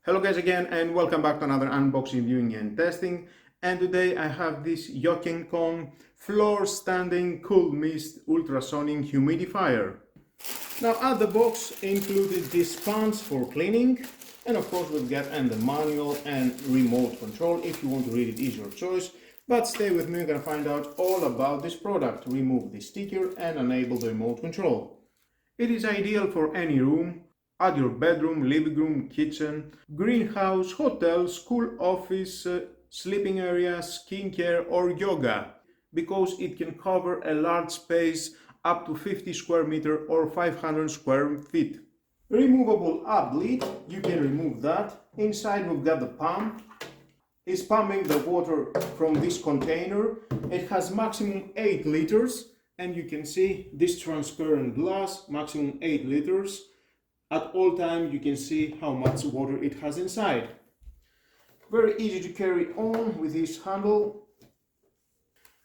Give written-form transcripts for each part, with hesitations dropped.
Hello guys again and welcome back to another unboxing, viewing and testing. And today I have this YOKEKON floor standing cool mist ultrasonic humidifier. Now at the box included this sponge for cleaning, and of course we'll get the manual and remote control. If you want to read it, is your choice, but stay with me, you're gonna find out all about this product. Remove the sticker and enable the remote control. It is ideal for any room, at your bedroom, living room, kitchen, greenhouse, hotel, school, office, sleeping area, skincare or yoga, because it can cover a large space up to 50 square meter or 500 square feet. Removable up lid, you can remove that. Inside we've got the pump. It's pumping the water from this container. It has maximum 8 liters, and you can see this transparent glass, maximum 8 liters. At all times you can see how much water it has inside. Very easy to carry on with this handle.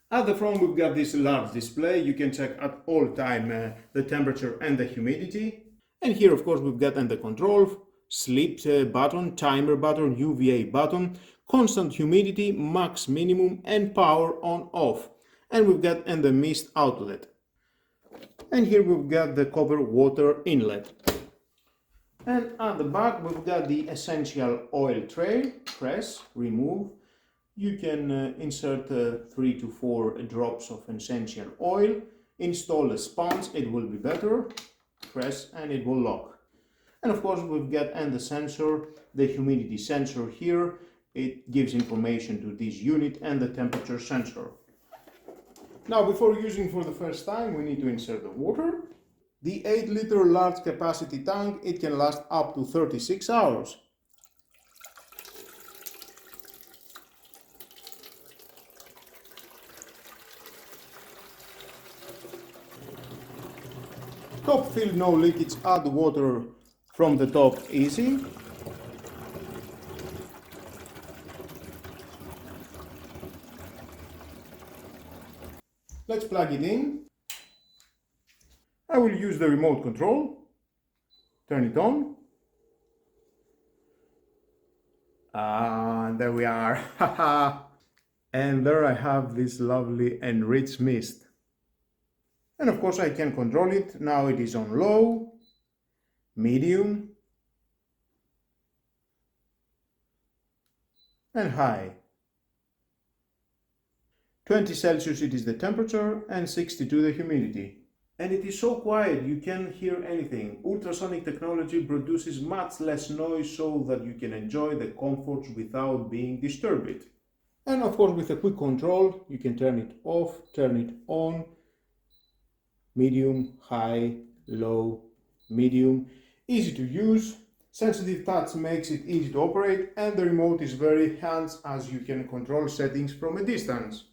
At the front we've got this large display. You can check at all time the temperature and the humidity. And here of course we've got the control, sleep button, timer button, UVA button, constant humidity, max minimum and power on off. And we've got the mist outlet. And here we've got the copper water inlet. And at the back we've got the essential oil tray. Press, remove. You can insert 3 to 4 drops of essential oil. Install a sponge, it will be better. Press and it will lock. And of course we've got the sensor, the humidity sensor here. It gives information to this unit, and the temperature sensor. Now before using for the first time we need to insert the water. The 8-liter large capacity tank, it can last up to 36 hours. Top fill, no leakage, add water from the top easy. Let's plug it in. I will use the remote control, turn it on. There we are. And there I have this lovely and rich mist. And of course I can control it. Now it is on low, medium and high. 20 Celsius it is the temperature and 62 the humidity. And it is so quiet, you can't hear anything. Ultrasonic technology produces much less noise so that you can enjoy the comforts without being disturbed. And of course with a quick control, you can turn it off, turn it on, medium, high, low, medium. Easy to use, sensitive touch makes it easy to operate, and the remote is very handy as you can control settings from a distance.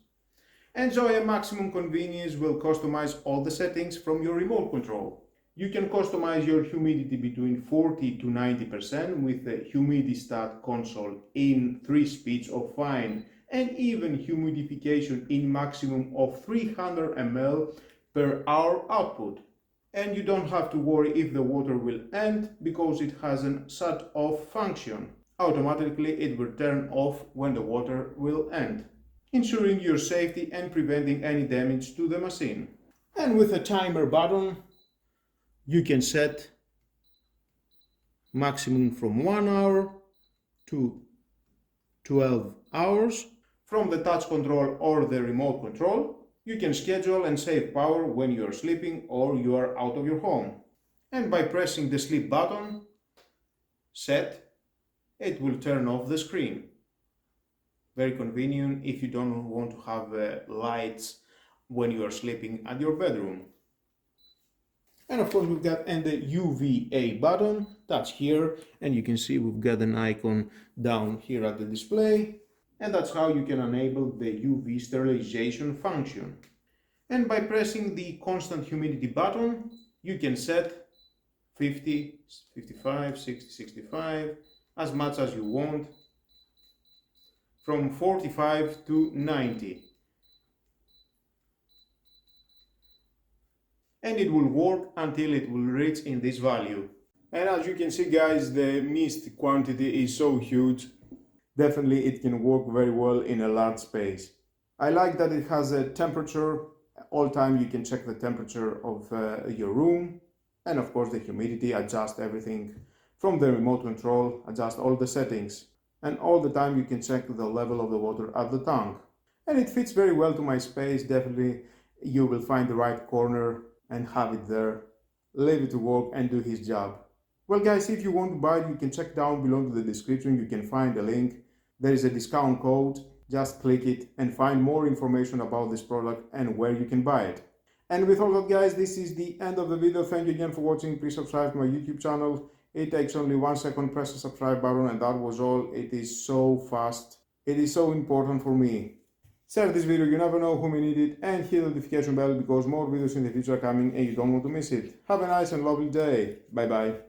Enjoy a maximum convenience, will customize all the settings from your remote control. You can customize your humidity between 40 to 90% with the humidistat console in 3 speeds of fine, and even humidification in maximum of 300 ml per hour output. And you don't have to worry if the water will end, because it has a shut off function. Automatically it will turn off when the water will end, ensuring your safety and preventing any damage to the machine. And with a timer button, you can set maximum from 1 hour to 12 hours. From the touch control or the remote control, you can schedule and save power when you are sleeping or you are out of your home. And by pressing the sleep button, set, it will turn off the screen. Very convenient if you don't want to have lights when you are sleeping at your bedroom. And of course we've got the UVA button, that's here, and you can see we've got an icon down here at the display, and that's how you can enable the UV sterilization function. And by pressing the constant humidity button, you can set 50, 55, 60, 65, as much as you want, from 45 to 90. And it will work until it will reach in this value. And as you can see guys, the mist quantity is so huge. Definitely it can work very well in a large space. I like that it has a temperature. All time you can check the temperature of your room, and of course the humidity, adjust everything from the remote control, adjust all the settings, and all the time you can check the level of the water at the tank. And it fits very well to my space. Definitely you will find the right corner and have it there, leave it to work and do his job. Well guys, if you want to buy it, you can check down below to the description. You can find a link. There is a discount code. Just click it and find more information about this product and where you can buy it. And with all that guys, this is the end of the video. Thank you again for watching. Please subscribe to my YouTube channel. It takes only 1 second. Press the subscribe button and that was all. It is so fast. It is so important for me. Share this video, you never know who may need it, and hit the notification bell because more videos in the future are coming and you don't want to miss it. Have a nice and lovely day. Bye bye.